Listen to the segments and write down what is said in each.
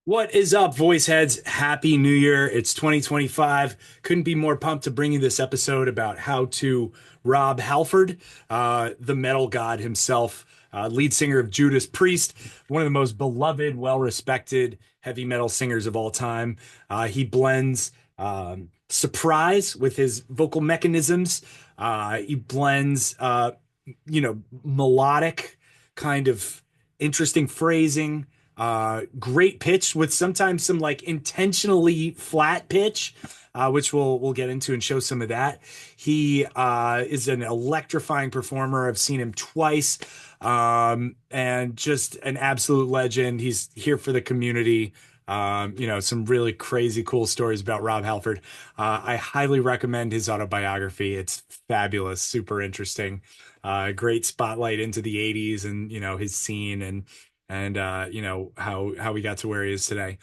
What is up, voice heads? Happy New Year. It's 2025. Couldn't be more pumped to bring you this episode about how to Rob Halford, the metal god himself, lead singer of Judas Priest, one of the most beloved, well-respected heavy metal singers of all time. He blends surprise with his vocal mechanisms. He blends, melodic kind of interesting phrasing, great pitch with sometimes some like intentionally flat pitch, which we'll get into and show some of that. He is an electrifying performer. I've seen him twice, and just an absolute legend. He's here for the community. Some really crazy cool stories about Rob Halford. I highly recommend his autobiography. It's fabulous, super interesting. Great spotlight into the 80s and his scene and how he got to where he is today.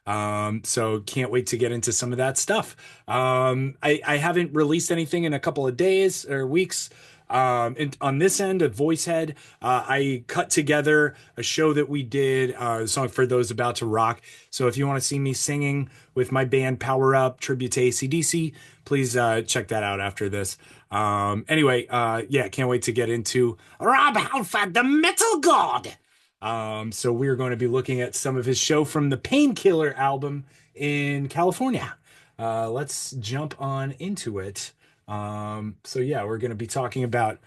So can't wait to get into some of that stuff. I haven't released anything in a couple of days or weeks. On this end of VoiceHead, I cut together a show that we did, a song for those about to rock. So if you want to see me singing with my band Power Up, tribute to AC/DC, please check that out after this. Anyway, yeah, can't wait to get into Rob Halford, the metal god. So we're going to be looking at some of his show from the Painkiller album in California. Let's jump on into it. So yeah, we're going to be talking about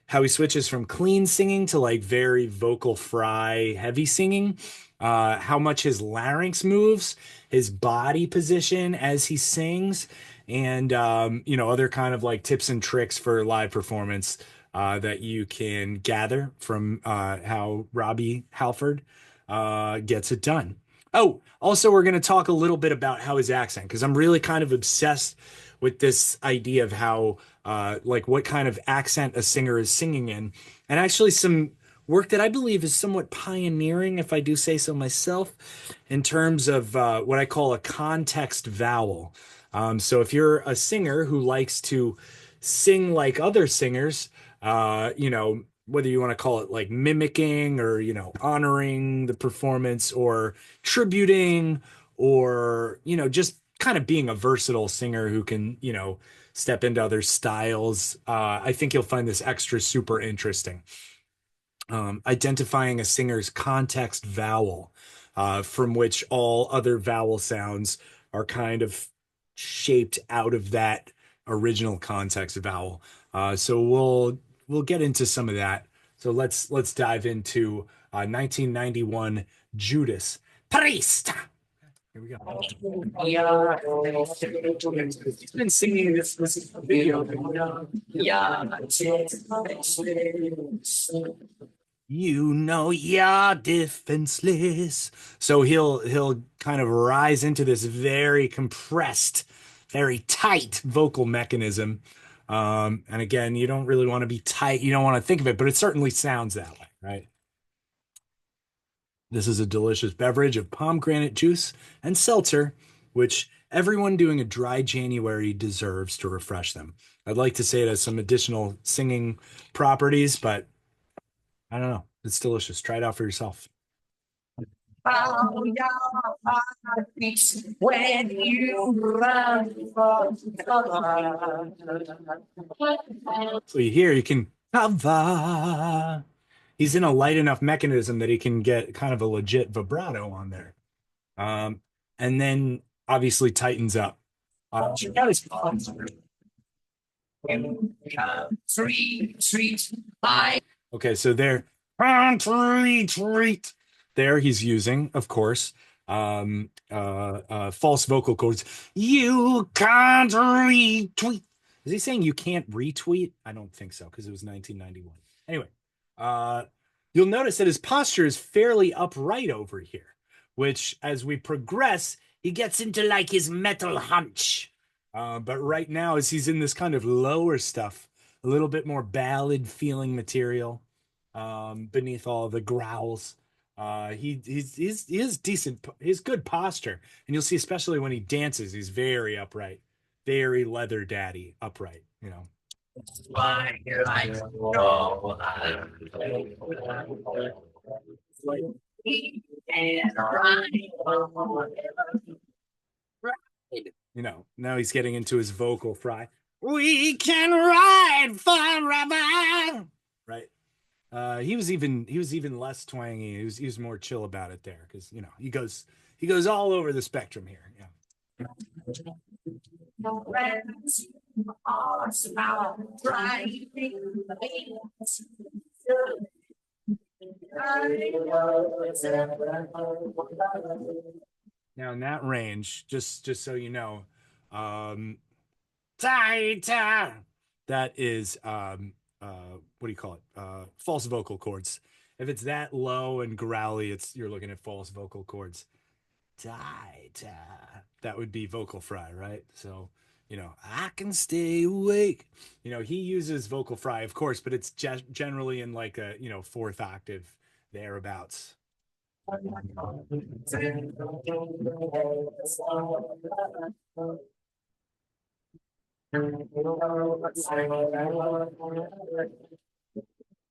how he switches from clean singing to like very vocal fry heavy singing, how much his larynx moves, his body position as he sings, and other kind of like tips and tricks for live performance that you can gather from how Robbie Halford gets it done. Oh, also, we're going to talk a little bit about how his accent, because I'm really kind of obsessed with this idea of how, like, what kind of accent a singer is singing in. And actually, some work that I believe is somewhat pioneering, if I do say so myself, in terms of what I call a context vowel. So if you're a singer who likes to sing like other singers, whether you want to call it like mimicking or, honoring the performance or tributing or, just kind of being a versatile singer who can, step into other styles. I think you'll find this extra super interesting. Identifying a singer's context vowel, from which all other vowel sounds are kind of shaped out of that original context vowel. So we'll get into some of that. So let's dive into 1991 Judas Priest. Here we go. He's been singing this video. You're defenseless. So he'll kind of rise into this very compressed, very tight vocal mechanism. And again, you don't really want to be tight. You don't want to think of it, but it certainly sounds that way, right? This is a delicious beverage of pomegranate juice and seltzer, which everyone doing a dry January deserves to refresh them. I'd like to say it has some additional singing properties, but I don't know. It's delicious. Try it out for yourself. When you run for cover. So you hear you can cover. He's in a light enough mechanism that he can get kind of a legit vibrato on there. Um, and then obviously tightens up. Check out his three, treat, five. Okay, so there, treat. There he's using, of course, false vocal cords. You can't retweet. Is he saying you can't retweet? I don't think so, because it was 1991. Anyway, uh, you'll notice that his posture is fairly upright over here, which as we progress, he gets into like his metal hunch. But right now, as he's in this kind of lower stuff, a little bit more ballad feeling material, beneath all the growls. He is decent. He's good posture, and you'll see especially when he dances, he's very upright, very leather daddy upright. Why I know. You know, now he's getting into his vocal fry. We can ride forever. Right. He was even less twangy. He was more chill about it there because you know he goes all over the spectrum here. Yeah. Now in that range, just so you know, um, tighter. That is what do you call it? False vocal cords. If it's that low and growly, it's you're looking at false vocal cords. Tighter. That would be vocal fry, right? So, you know, I can stay awake. You know, he uses vocal fry, of course, but it's generally in like a, you know, fourth octave thereabouts.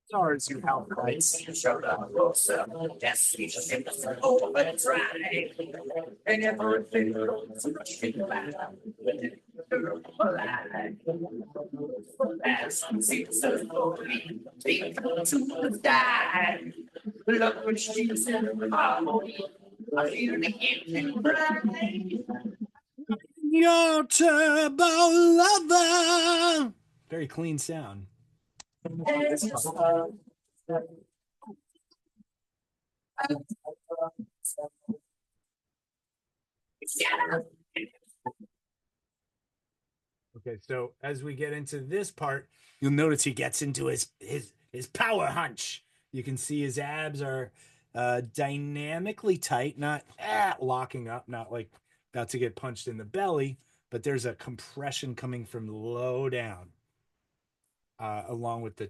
Stars you help Christ. You showed up closer. Yes, we just hit the open try. And everything goes rushing back. As some seems so slowly, they come to the die. Look what she's in harmony. I hear the engine bright. Your turbo lover. Very clean sound. Okay, so as we get into this part, you'll notice he gets into his power hunch. You can see his abs are dynamically tight, not locking up, not like about to get punched in the belly, but there's a compression coming from low down, along with the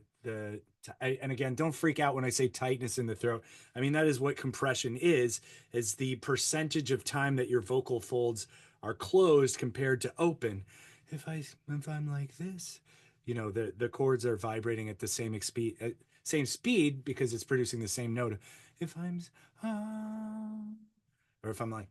and again, don't freak out when I say tightness in the throat. I mean that is what compression is the percentage of time that your vocal folds are closed compared to open. If I'm like this, you know, the chords are vibrating at the same speed because it's producing the same note. If I'm or if I'm like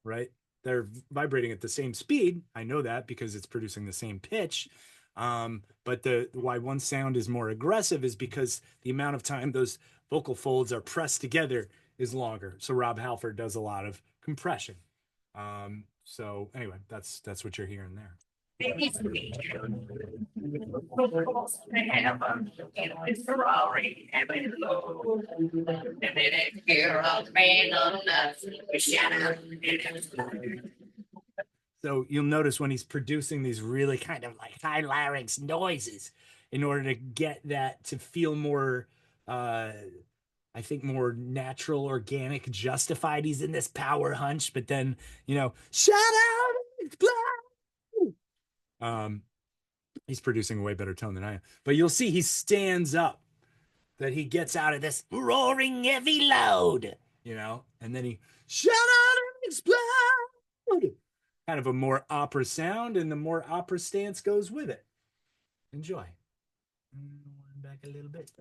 right, they're vibrating at the same speed. I know that because it's producing the same pitch. But the why one sound is more aggressive is because the amount of time those vocal folds are pressed together is longer. So Rob Halford does a lot of compression. So anyway, that's what you're hearing there. So you'll notice when he's producing these really kind of like high larynx noises in order to get that to feel more I think more natural, organic, justified. He's in this power hunch, but then, you know, shut out and explode. Um, he's producing a way better tone than I am. But you'll see he stands up, that he gets out of this roaring heavy load, you know, and then he shut out and explode. Kind of a more opera sound, and the more opera stance goes with it. Enjoy. Back a little bit.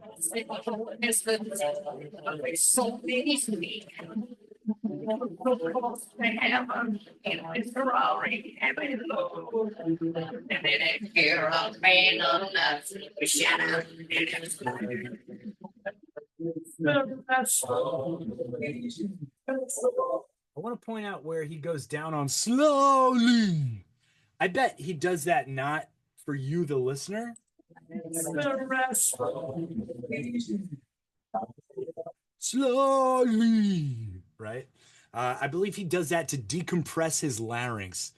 I want to point out where he goes down on slowly. I bet he does that not for you, the listener. Slowly, right? I believe he does that to decompress his larynx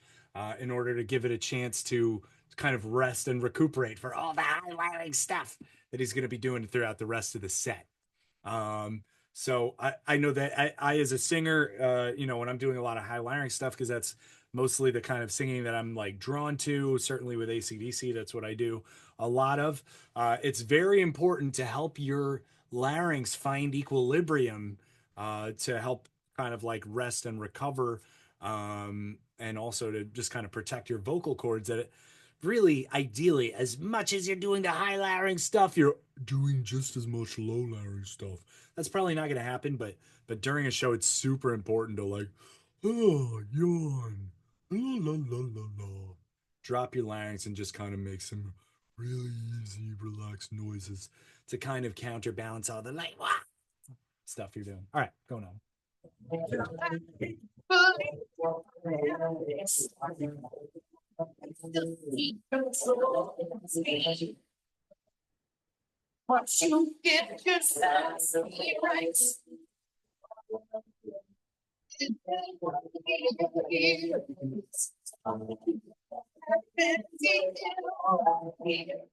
in order to give it a chance to kind of rest and recuperate for all the high larynx stuff that he's going to be doing throughout the rest of the set. So I know that I as a singer, you know, when I'm doing a lot of high larynx stuff, because that's mostly the kind of singing that I'm like drawn to, certainly with AC/DC, that's what I do a lot of. It's very important to help your larynx find equilibrium, to help kind of like rest and recover, and also to just kind of protect your vocal cords. That really, ideally, as much as you're doing the high layering stuff, you're doing just as much low layering stuff. That's probably not going to happen, but during a show, it's super important to like, oh, yawn, la la la la la. Drop your larynx and just kind of make some really easy, relaxed noises to kind of counterbalance all the like stuff you're doing. All right, going on. Once you get yourself right.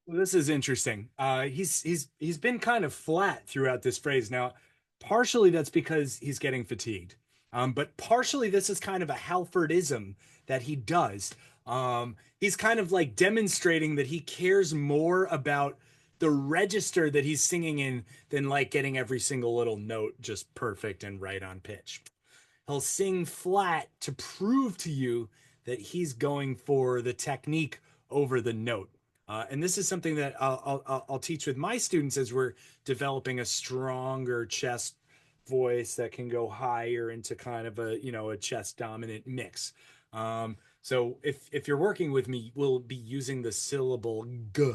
This is interesting. He's been kind of flat throughout this phrase. Now, partially that's because he's getting fatigued. But partially this is kind of a Halfordism that he does. He's kind of like demonstrating that he cares more about the register that he's singing in than like getting every single little note just perfect and right on pitch. He'll sing flat to prove to you that he's going for the technique over the note. And this is something that I'll teach with my students as we're developing a stronger chest voice that can go higher into kind of a chest dominant mix. So if you're working with me, we'll be using the syllable g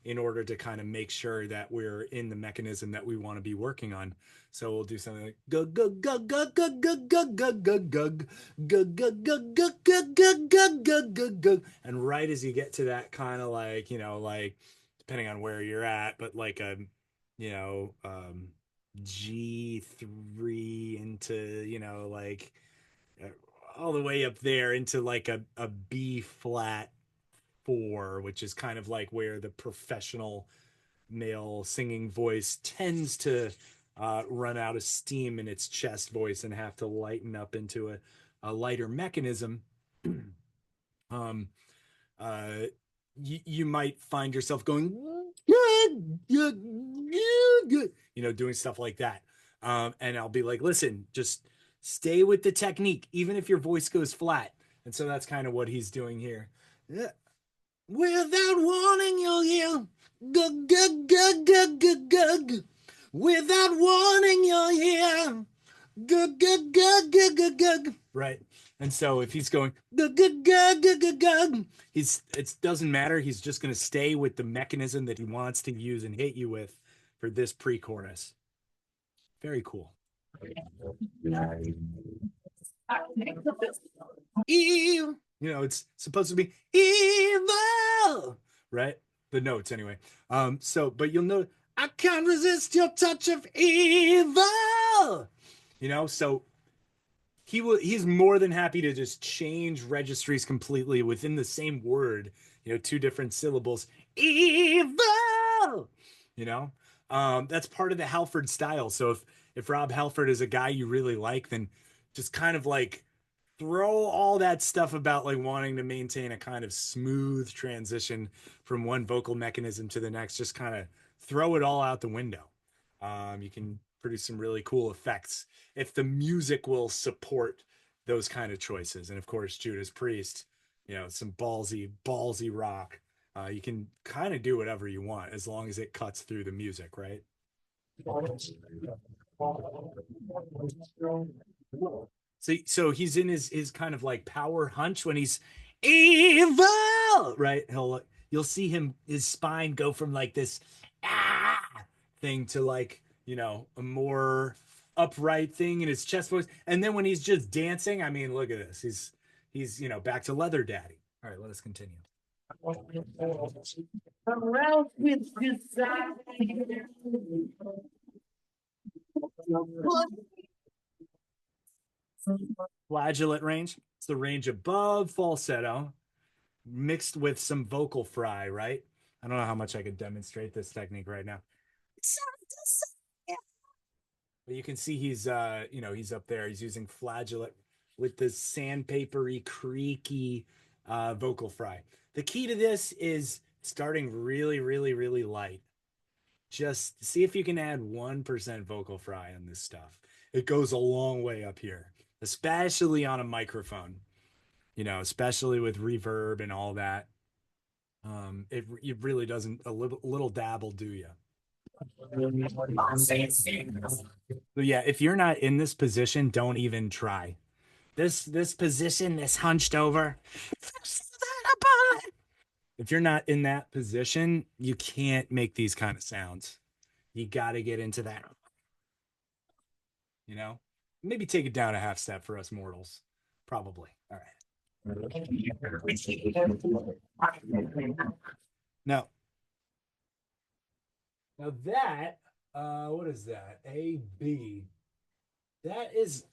in order to kind of make sure that we're in the mechanism that we want to be working on. So we'll do something like gug gug gug gug gug gug gug gug gug gug gug gug gug gug gug gug gug gug gug, and right as you get to that kind of like like depending on where you're at, but like a you know G3 into like all the way up there into like a B flat 4, which is kind of like where the professional male singing voice tends to run out of steam in its chest voice and have to lighten up into a lighter mechanism. um, uh, you might find yourself going, doing stuff like that. And I'll be like, listen, just stay with the technique, even if your voice goes flat. And so that's kind of what he's doing here. Yeah. Without warning, you'll hear gug gug gug gug gug gug. Without warning, you'll hear gug gug gug gug gug gug. Right. And so if he's going gug gug gug gug gug gug, it doesn't matter. He's just going to stay with the mechanism that he wants to use and hit you with for this pre-chorus. Very cool. Evil. It's supposed to be evil, right? The notes anyway. But you'll know I can't resist your touch of evil. So he's more than happy to just change registries completely within the same word, two different syllables. Evil. That's part of the Halford style. So if Rob Halford is a guy you really like, then just kind of like throw all that stuff about like wanting to maintain a kind of smooth transition from one vocal mechanism to the next, just kind of throw it all out the window. You can produce some really cool effects if the music will support those kind of choices. And of course, Judas Priest, some ballsy rock. You can kind of do whatever you want as long as it cuts through the music, right? So he's in his kind of like power hunch when he's evil, right? You'll see his spine go from like this thing to like a more upright thing in his chest voice, and then when he's just dancing, I mean, look at this. He's back to leather daddy. All right, let us continue. Flageolet range. It's the range above falsetto, mixed with some vocal fry, right? I don't know how much I could demonstrate this technique right now. But you can see he's he's up there. He's using flageolet with this sandpapery, creaky vocal fry. The key to this is starting really, really, really light. Just see if you can add 1% vocal fry on this stuff. It goes a long way up here, especially on a microphone, especially with reverb and all that. It really doesn't, a little dabble do you. So yeah, if you're not in this position, don't even try. This position, this hunched over. If you're not in that position, you can't make these kind of sounds. You got to get into that, you know? Maybe take it down a half step for us mortals. Probably. All right. Now, now that, what is that? A, B. That is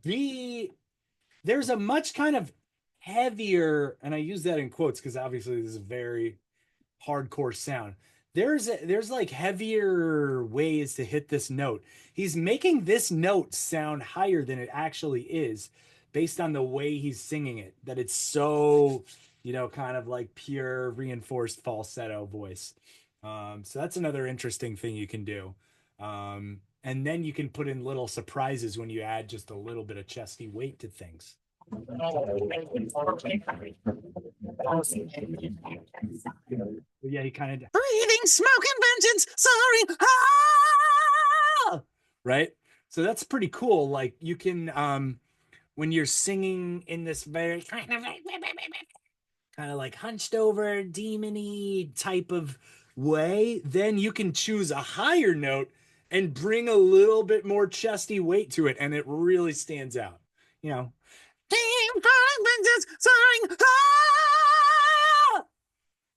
B. There's a much kind of heavier, and I use that in quotes because obviously this is a very hardcore sound. There's like heavier ways to hit this note. He's making this note sound higher than it actually is based on the way he's singing it, that it's so, kind of like pure reinforced falsetto voice. So that's another interesting thing you can do. And then you can put in little surprises when you add just a little bit of chesty weight to things. But yeah, he kind of breathing smoke and vengeance. Sorry, ah! Right. So that's pretty cool. Like you can, when you're singing in this very kind of like hunched over, demony type of way, then you can choose a higher note and bring a little bit more chesty weight to it, and it really stands out. You know,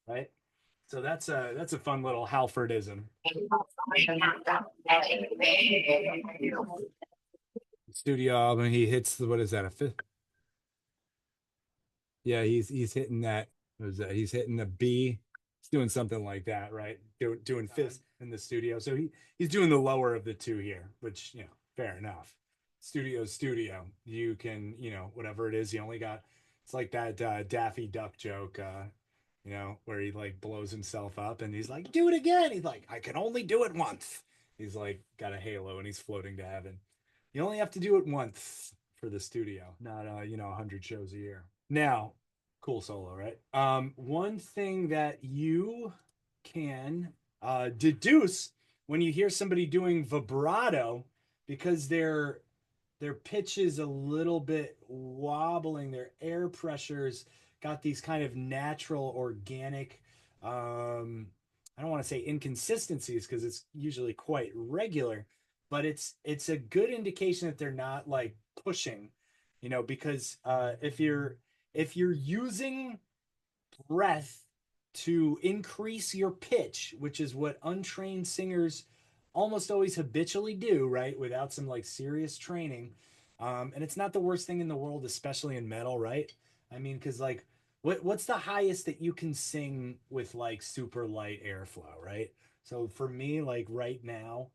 right? So that's a fun little Halfordism. Studio album, he hits the what is that, a fifth? Yeah, he's hitting that. What is that? He's hitting the B. He's doing something like that, right? Doing fifths in the studio. So he's doing the lower of the two here, which fair enough. Studio. You can, whatever it is, you only got. It's like that Daffy Duck joke, where he like blows himself up and he's like, do it again. He's like, I can only do it once. He's like got a halo and he's floating to heaven. You only have to do it once for the studio, not 100 shows a year. Now, cool solo, right? One thing that you can deduce when you hear somebody doing vibrato, because their pitch is a little bit wobbling, their air pressures got these kind of natural, organic, I don't want to say inconsistencies because it's usually quite regular, but it's a good indication that they're not like pushing, because if you're using breath to increase your pitch, which is what untrained singers almost always habitually do, right? Without some like serious training. And it's not the worst thing in the world, especially in metal, right? I mean, because like, what's the highest that you can sing with like super light airflow, right? So for me, like right now,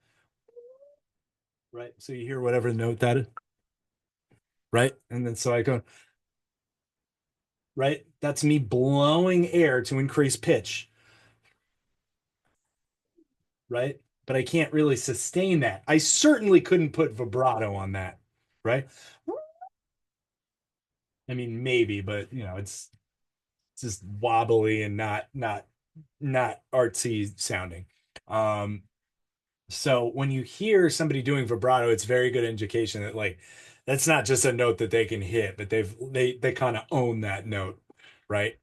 right? So you hear whatever note that is, right? And then so I go, right? That's me blowing air to increase pitch, right? But I can't really sustain that. I certainly couldn't put vibrato on that, right? I mean, maybe, but it's just wobbly and not artsy sounding. Um, So when you hear somebody doing vibrato, it's very good indication that like that's not just a note that they can hit, but they kind of own that note, right?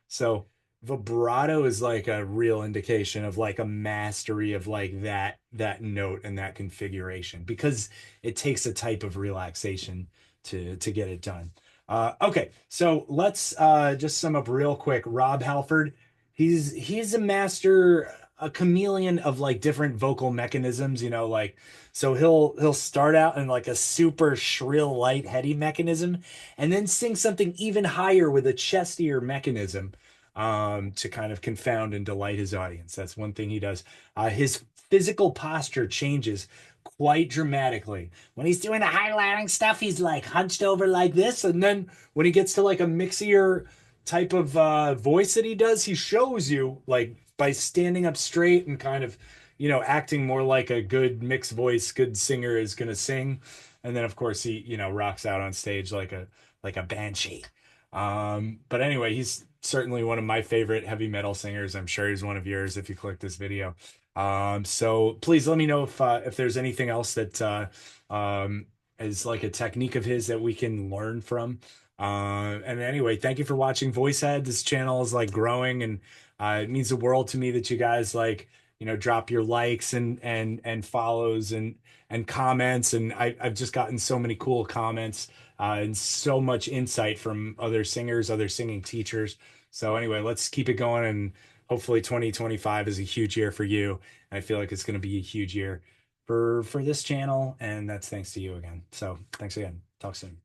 So vibrato is like a real indication of like a mastery of like that note and that configuration because it takes a type of relaxation to get it done. Okay, so let's just sum up real quick. Rob Halford, he's a master, a chameleon of like different vocal mechanisms, like so he'll start out in like a super shrill, light, heady mechanism, and then sing something even higher with a chestier mechanism, to kind of confound and delight his audience. That's one thing he does. His physical posture changes quite dramatically. When he's doing the highlighting stuff, he's like hunched over like this, and then when he gets to like a mixier type of voice that he does, he shows you like by standing up straight and kind of, acting more like a good mixed voice, good singer is going to sing. And then of course he, rocks out on stage like a banshee. But anyway, he's certainly one of my favorite heavy metal singers. I'm sure he's one of yours if you click this video. So please let me know if there's anything else that is like a technique of his that we can learn from. And anyway, thank you for watching VoiceHead. This channel is like growing, and it means the world to me that you guys like, drop your likes and follows and comments. And I've just gotten so many cool comments and so much insight from other singers, other singing teachers. So anyway, let's keep it going, and hopefully 2025 is a huge year for you. And I feel like it's going to be a huge year for this channel, and that's thanks to you again. So thanks again. Talk soon.